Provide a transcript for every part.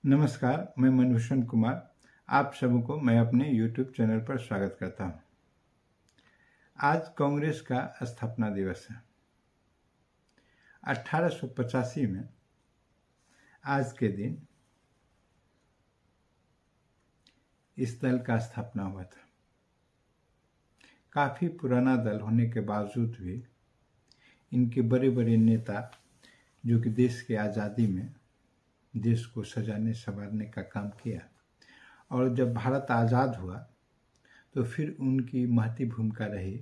नमस्कार, मैं मनभूषण कुमार। आप सबको मैं अपने YouTube चैनल पर स्वागत करता हूं। आज कांग्रेस का स्थापना दिवस है। 1885 में आज के दिन इस दल का स्थापना हुआ था। काफ़ी पुराना दल होने के बावजूद भी इनके बड़े बड़े नेता जो कि देश की आज़ादी में देश को सजाने संवारने का काम किया, और जब भारत आज़ाद हुआ तो फिर उनकी महती भूमिका रही।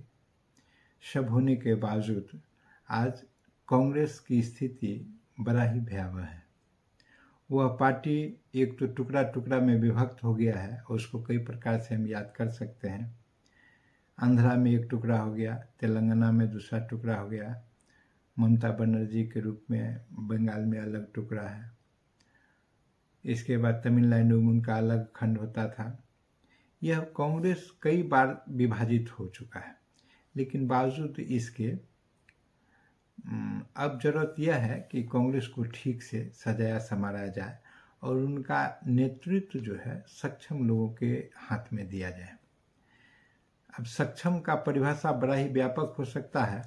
सब होने के बावजूद आज कांग्रेस की स्थिति बड़ा ही भयावह है। वह पार्टी एक तो टुकड़ा टुकड़ा में विभक्त हो गया है, और उसको कई प्रकार से हम याद कर सकते हैं। आंध्रा में एक टुकड़ा हो गया, तेलंगाना में दूसरा टुकड़ा हो गया, ममता बनर्जी के रूप में बंगाल में अलग टुकड़ा है, इसके बाद तमिलनाडु में उनका अलग खंड होता था। यह कांग्रेस कई बार विभाजित हो चुका है, लेकिन बावजूद इसके अब जरूरत यह है कि कांग्रेस को ठीक से सजाया संवारा जाए और उनका नेतृत्व जो है सक्षम लोगों के हाथ में दिया जाए। अब सक्षम का परिभाषा बड़ा ही व्यापक हो सकता है,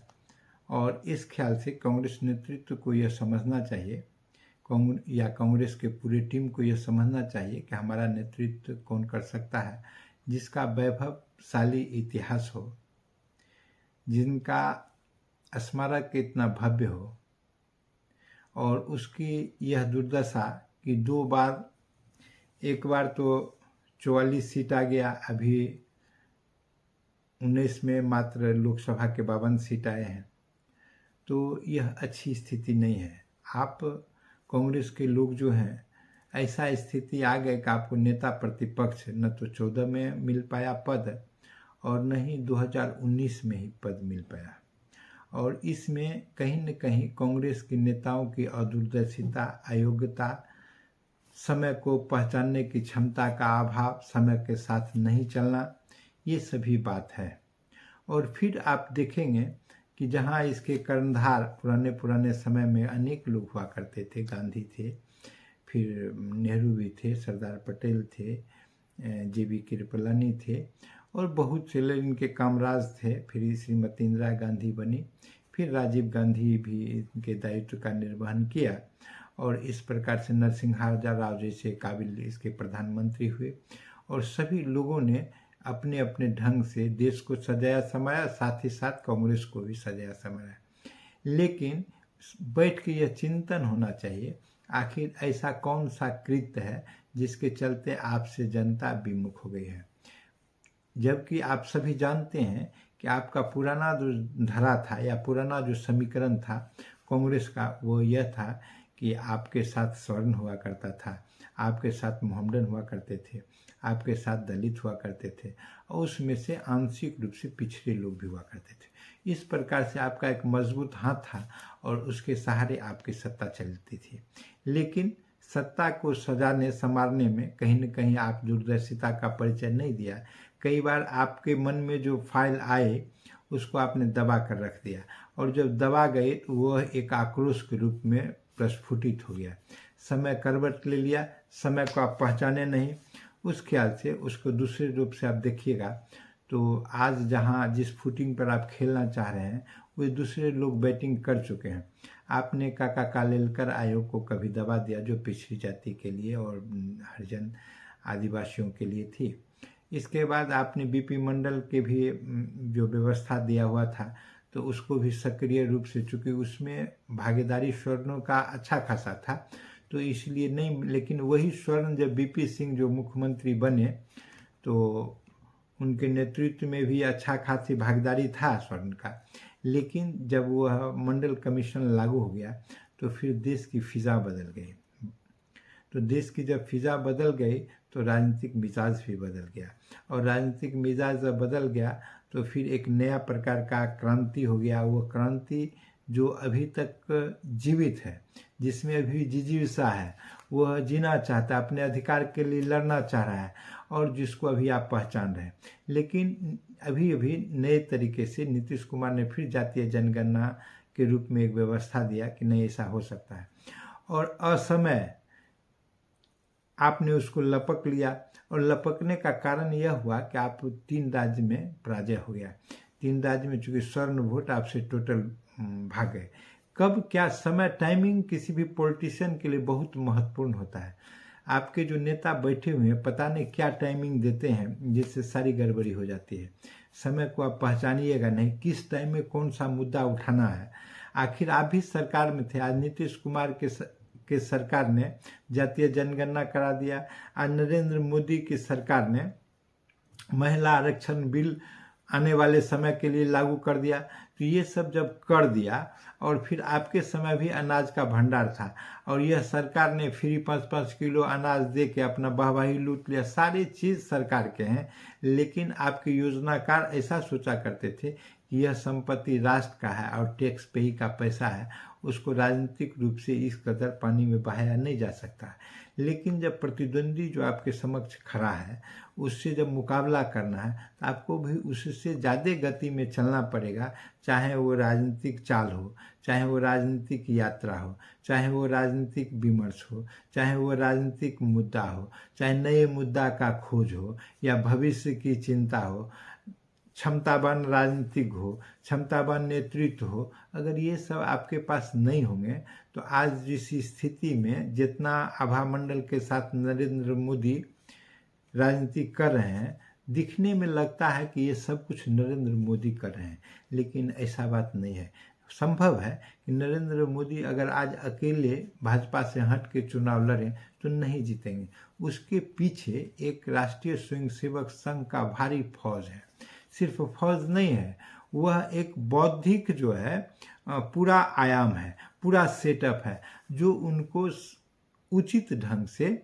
और इस ख्याल से कांग्रेस नेतृत्व को यह समझना चाहिए, या कांग्रेस के पूरी टीम को यह समझना चाहिए कि हमारा नेतृत्व कौन कर सकता है, जिसका वैभवशाली इतिहास हो, जिनका स्मारक इतना भव्य हो, और उसकी यह दुर्दशा कि दो बार, एक बार तो 44 सीट आ गया, अभी 19 में मात्र लोकसभा के 52 सीट आए हैं, तो यह अच्छी स्थिति नहीं है। आप कांग्रेस के लोग जो हैं, ऐसा स्थिति आ गए कि आपको नेता प्रतिपक्ष न तो 14 में मिल पाया पद, और न ही 2019 में ही पद मिल पाया, और इसमें कहीं न कहीं कांग्रेस के नेताओं की अदूरदर्शिता, अयोग्यता, समय को पहचानने की क्षमता का अभाव, समय के साथ नहीं चलना, ये सभी बात है। और फिर आप देखेंगे कि जहाँ इसके कर्णधार पुराने समय में अनेक लोग हुआ करते थे, गांधी थे, फिर नेहरू भी थे, सरदार पटेल थे, JB कृपलानी थे, और बहुत से लोग इनके कामराज थे। फिर श्रीमती इंदिरा गांधी बनी, फिर राजीव गांधी भी इनके दायित्व का निर्वहन किया, और इस प्रकार से नरसिंहा राव जैसे काबिल इसके प्रधानमंत्री हुए, और सभी लोगों ने अपने अपने ढंग से देश को सजाया संवारा, साथ ही साथ कांग्रेस को भी सजाया संवारा। लेकिन बैठ के यह चिंतन होना चाहिए, आखिर ऐसा कौन सा कृत्य है जिसके चलते आपसे जनता विमुख हो गई है, जबकि आप सभी जानते हैं कि आपका पुराना जो धरा था या पुराना जो समीकरण था कांग्रेस का, वो यह था कि आपके साथ स्वर्ण हुआ करता था, आपके साथ मोहम्मदन हुआ करते थे, आपके साथ दलित हुआ करते थे, और उसमें से आंशिक रूप से पिछड़े लोग भी हुआ करते थे। इस प्रकार से आपका एक मजबूत हाथ था, और उसके सहारे आपकी सत्ता चलती थी। लेकिन सत्ता को सजाने संवारने में कहीं न कहीं आप दूरदर्शिता का परिचय नहीं दिया। कई बार आपके मन में जो फाइल आए उसको आपने दबा कर रख दिया, और जब दबा गए तो वह एक आक्रोश के रूप में प्रस्फुटित हो गया। समय करवट ले लिया, समय को आप पहचाने नहीं, उस ख्याल से उसको दूसरे रूप से आप देखिएगा तो आज जहां जिस फुटिंग पर आप खेलना चाह रहे हैं, वे दूसरे लोग बैटिंग कर चुके हैं। आपने काका कालेलकर आयोग को कभी दबा दिया, जो पिछड़ी जाति के लिए और हरिजन आदिवासियों के लिए थी। इसके बाद आपने BP मंडल के भी जो व्यवस्था दिया हुआ था, तो उसको भी सक्रिय रूप से, चूँकि उसमें भागीदारी स्वर्णों का अच्छा खासा था, तो इसलिए नहीं। लेकिन वही स्वर्ण जब BP सिंह जो मुख्यमंत्री बने, तो उनके नेतृत्व में भी अच्छा खासी भागीदारी था स्वर्ण का। लेकिन जब वह मंडल कमीशन लागू हो गया, तो फिर देश की फिजा बदल गई। तो देश की जब फिजा बदल गई तो राजनीतिक मिजाज भी बदल गया, और राजनीतिक मिजाज जब बदल गया तो फिर एक नया प्रकार का क्रांति हो गया। वो क्रांति जो अभी तक जीवित है, जिसमें अभी जिजीविषा है, वह जीना चाहता है, अपने अधिकार के लिए लड़ना चाह रहा है, और जिसको अभी आप पहचान रहे हैं। लेकिन अभी अभी नए तरीके से नीतीश कुमार ने फिर जातीय जनगणना के रूप में एक व्यवस्था दिया कि नहीं, ऐसा हो सकता है। और असमय आपने उसको लपक लिया, और लपकने का कारण यह हुआ कि आप 3 राज्य में पराजय हो गया। 3 राज्य में चूंकि स्वर्ण वोट आपसे टोटल भाग गए। कब क्या समय, टाइमिंग किसी भी पॉलिटिशियन के लिए बहुत महत्वपूर्ण होता है। आपके जो नेता बैठे हुए हैं पता नहीं क्या टाइमिंग देते हैं जिससे सारी गड़बड़ी हो जाती है। समय को आप पहचानिएगा नहीं, किस टाइम में कौन सा मुद्दा उठाना है। आखिर आप भी सरकार में थे, आज नीतीश कुमार के सरकार ने जातीय जनगणना करा दिया, आज नरेंद्र मोदी की सरकार ने महिला आरक्षण बिल आने वाले समय के लिए लागू कर दिया। तो ये सब जब कर दिया, और फिर आपके समय भी अनाज का भंडार था, और यह सरकार ने फ्री 5-5 किलो अनाज दे के अपना वाहवाही लूट लिया। सारी चीज़ सरकार के हैं, लेकिन आपके योजनाकार ऐसा सोचा करते थे कि यह संपत्ति राष्ट्र का है और टैक्स पेही का पैसा है, उसको राजनीतिक रूप से इस कदर पानी में बहाया नहीं जा सकता। लेकिन जब प्रतिद्वंदी जो आपके समक्ष खड़ा है उससे जब मुकाबला करना है तो आपको भी उससे ज़्यादा गति में चलना पड़ेगा, चाहे वो राजनीतिक चाल हो, चाहे वो राजनीतिक यात्रा हो, चाहे वो राजनीतिक विमर्श हो, चाहे वो राजनीतिक मुद्दा हो, चाहे नए मुद्दा का खोज हो या भविष्य की चिंता हो, क्षमतावान राजनीतिक हो, क्षमतावान नेतृत्व हो। अगर ये सब आपके पास नहीं होंगे तो आज जिस स्थिति में जितना आभा मंडल के साथ नरेंद्र मोदी राजनीति कर रहे हैं, दिखने में लगता है कि ये सब कुछ नरेंद्र मोदी कर रहे हैं, लेकिन ऐसा बात नहीं है। संभव है कि नरेंद्र मोदी अगर आज अकेले भाजपा से हट के चुनाव लड़ें तो नहीं जीतेंगे। उसके पीछे एक राष्ट्रीय स्वयंसेवक संघ का भारी फौज है। सिर्फ फौज नहीं है, वह एक बौद्धिक जो है पूरा आयाम है, पूरा सेटअप है, जो उनको उचित ढंग से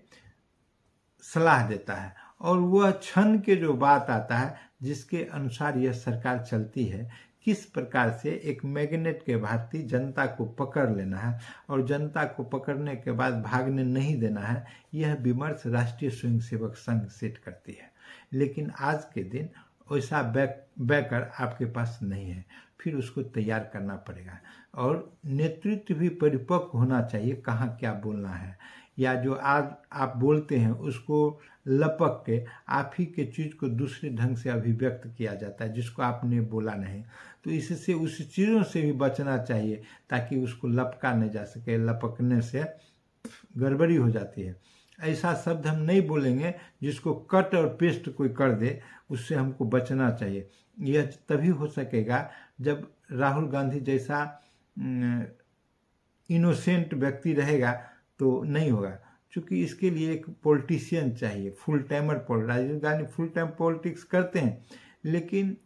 सलाह देता है, और वह क्षण के जो बात आता है जिसके अनुसार यह सरकार चलती है, किस प्रकार से एक मैग्नेट के भांति जनता को पकड़ लेना है और जनता को पकड़ने के बाद भागने नहीं देना है, यह विमर्श राष्ट्रीय स्वयंसेवक संघ सेट करती है। लेकिन आज के दिन वैसा बैकर आपके पास नहीं है, फिर उसको तैयार करना पड़ेगा, और नेतृत्व भी परिपक्व होना चाहिए, कहाँ क्या बोलना है, या जो आज आप बोलते हैं उसको लपक के आप ही के चीज़ को दूसरे ढंग से अभिव्यक्त किया जाता है जिसको आपने बोला नहीं। तो इससे उस चीज़ों से भी बचना चाहिए ताकि उसको लपका नहीं जा सके। लपकने से गड़बड़ी हो जाती है। ऐसा शब्द हम नहीं बोलेंगे जिसको कट और पेस्ट कोई कर दे, उससे हमको बचना चाहिए। यह तभी हो सकेगा जब राहुल गांधी जैसा इनोसेंट व्यक्ति रहेगा तो नहीं होगा, क्योंकि इसके लिए एक पॉलिटिशियन चाहिए, full timer. Rajiv Gandhi full time politics करते हैं, लेकिन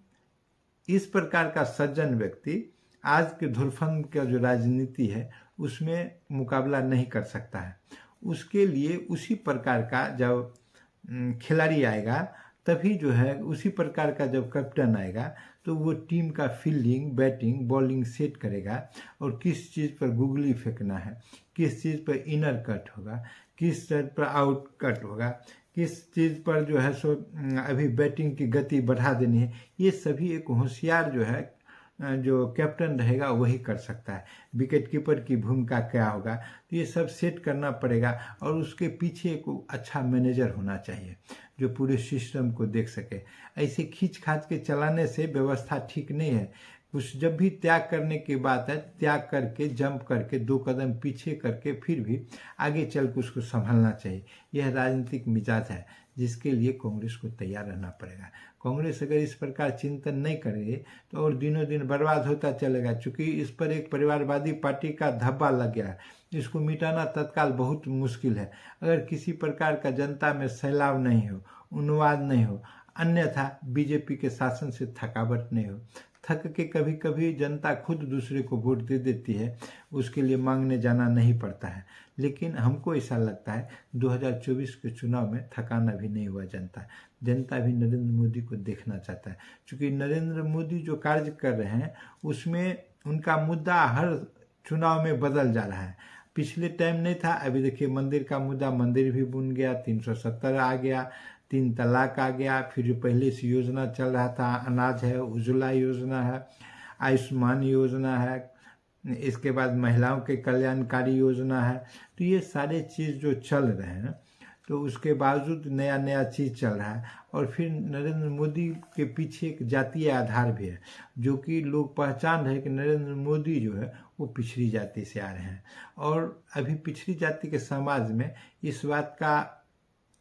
इस प्रकार का सज्जन व्यक्ति आज के धुरफंद का जो राजनीति है उसमें मुकाबला नहीं कर सकता है। उसके लिए उसी प्रकार का जब खिलाड़ी आएगा तभी जो है, उसी प्रकार का जब कैप्टन आएगा तो वो टीम का फील्डिंग, बैटिंग, बॉलिंग सेट करेगा, और किस चीज़ पर गुगली फेंकना है, किस चीज़ पर इनर कट होगा, किस चीज़ पर आउट कट होगा, किस चीज़ पर जो है सो अभी बैटिंग की गति बढ़ा देनी है, ये सभी एक होशियार जो है जो कैप्टन रहेगा वही कर सकता है। विकेट कीपर की भूमिका क्या होगा, तो ये सब सेट करना पड़ेगा, और उसके पीछे एक अच्छा मैनेजर होना चाहिए जो पूरे सिस्टम को देख सके। ऐसे खींच खाच के चलाने से व्यवस्था ठीक नहीं है। कुछ जब भी त्याग करने की बात है, त्याग करके जंप करके 2 कदम पीछे करके फिर भी आगे चल के उसको संभालना चाहिए। यह राजनीतिक मिजाज है जिसके लिए कांग्रेस को तैयार रहना पड़ेगा। कांग्रेस अगर इस प्रकार चिंतन नहीं करे तो और दिनों दिन बर्बाद होता चलेगा, क्योंकि इस पर एक परिवारवादी पार्टी का धब्बा लग गया है। इसको मिटाना तत्काल बहुत मुश्किल है अगर किसी प्रकार का जनता में सैलाव नहीं हो, उन्माद नहीं हो, अन्यथा बीजेपी के शासन से थकावट नहीं हो। थक के कभी कभी जनता खुद दूसरे को वोट दे देती है, उसके लिए मांगने जाना नहीं पड़ता है। लेकिन हमको ऐसा लगता है 2024 के चुनाव में थकाना भी नहीं हुआ जनता भी नरेंद्र मोदी को देखना चाहता है, क्योंकि नरेंद्र मोदी जो कार्य कर रहे हैं उसमें उनका मुद्दा हर चुनाव में बदल जा रहा है। पिछले टाइम नहीं था, अभी देखिए मंदिर का मुद्दा, मंदिर भी बुन गया, 370 आ गया, 3 तलाक आ गया, फिर जो पहले से योजना चल रहा था, अनाज है, उज्ज्वला योजना है, आयुष्मान योजना है, इसके बाद महिलाओं के कल्याणकारी योजना है। तो ये सारे चीज़ जो चल रहे हैं, तो उसके बावजूद नया नया चीज़ चल रहा है। और फिर नरेंद्र मोदी के पीछे एक जातीय आधार भी है, जो कि लोग पहचान रहे कि नरेंद्र मोदी जो है वो पिछड़ी जाति से आ रहे हैं। और अभी पिछड़ी जाति के समाज में इस बात का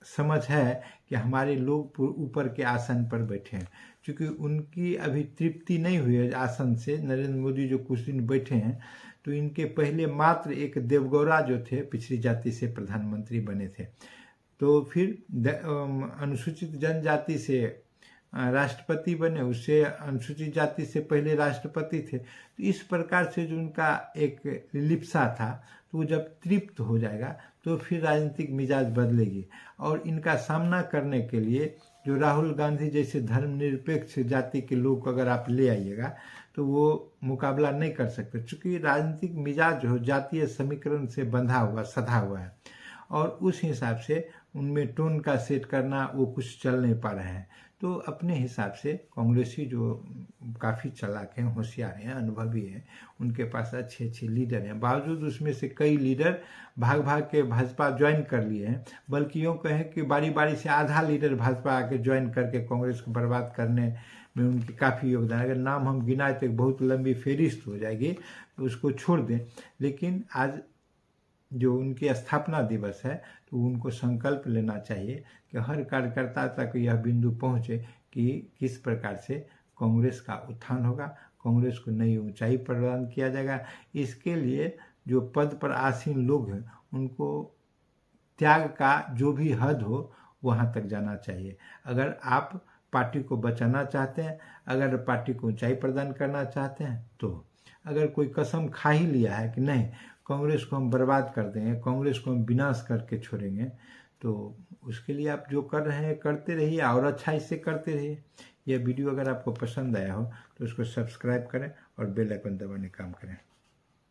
समझ है कि हमारे लोग ऊपर के आसन पर बैठे हैं, क्योंकि उनकी अभी तृप्ति नहीं हुई है आसन से। नरेंद्र मोदी जो कुछ दिन बैठे हैं, तो इनके पहले मात्र एक देवगौड़ा जो थे पिछड़ी जाति से प्रधानमंत्री बने थे, तो फिर अनुसूचित जनजाति से राष्ट्रपति बने, उससे अनुसूचित जाति से पहले राष्ट्रपति थे। तो इस प्रकार से जो उनका एक लिप्सा था, तो वो जब तृप्त हो जाएगा तो फिर राजनीतिक मिजाज बदलेगी। और इनका सामना करने के लिए जो राहुल गांधी जैसे धर्मनिरपेक्ष जाति के लोग अगर आप ले आइएगा, तो वो मुकाबला नहीं कर सकते, क्योंकि राजनीतिक मिजाज जो जातीय समीकरण से बंधा हुआ सधा हुआ है। और उस हिसाब से उनमें टोन का सेट करना वो कुछ चल नहीं पा रहे हैं। तो अपने हिसाब से कांग्रेसी जो काफ़ी चालाक हैं, होशियार हैं, अनुभवी हैं, उनके पास अच्छे अच्छे लीडर हैं, बावजूद उसमें से कई लीडर भाग भाग के भाजपा ज्वाइन कर लिए हैं। बल्कि यूँ कहें कि बारी बारी से आधा लीडर भाजपा आके ज्वाइन करके कांग्रेस को बर्बाद करने में उनकी काफ़ी योगदान है। अगर नाम हम गिनाए तो एक बहुत लंबी फहरिस्त हो जाएगी, तो उसको छोड़ दें। लेकिन आज जो उनकी स्थापना दिवस है, तो उनको संकल्प लेना चाहिए कि हर कार्यकर्ता तक यह बिंदु पहुँचे कि किस प्रकार से कांग्रेस का उत्थान होगा, कांग्रेस को नई ऊंचाई प्रदान किया जाएगा। इसके लिए जो पद पर आसीन लोग हैं, उनको त्याग का जो भी हद हो वहाँ तक जाना चाहिए। अगर आप पार्टी को बचाना चाहते हैं, अगर पार्टी को ऊंचाई प्रदान करना चाहते हैं, तो अगर कोई कसम खा ही लिया है कि नहीं कांग्रेस को हम बर्बाद कर देंगे, कांग्रेस को हम विनाश करके छोड़ेंगे, तो उसके लिए आप जो कर रहे हैं करते रहिए और अच्छा इससे करते रहिए। यह वीडियो अगर आपको पसंद आया हो तो उसको सब्सक्राइब करें और बेल आइकन दबाने काम करें।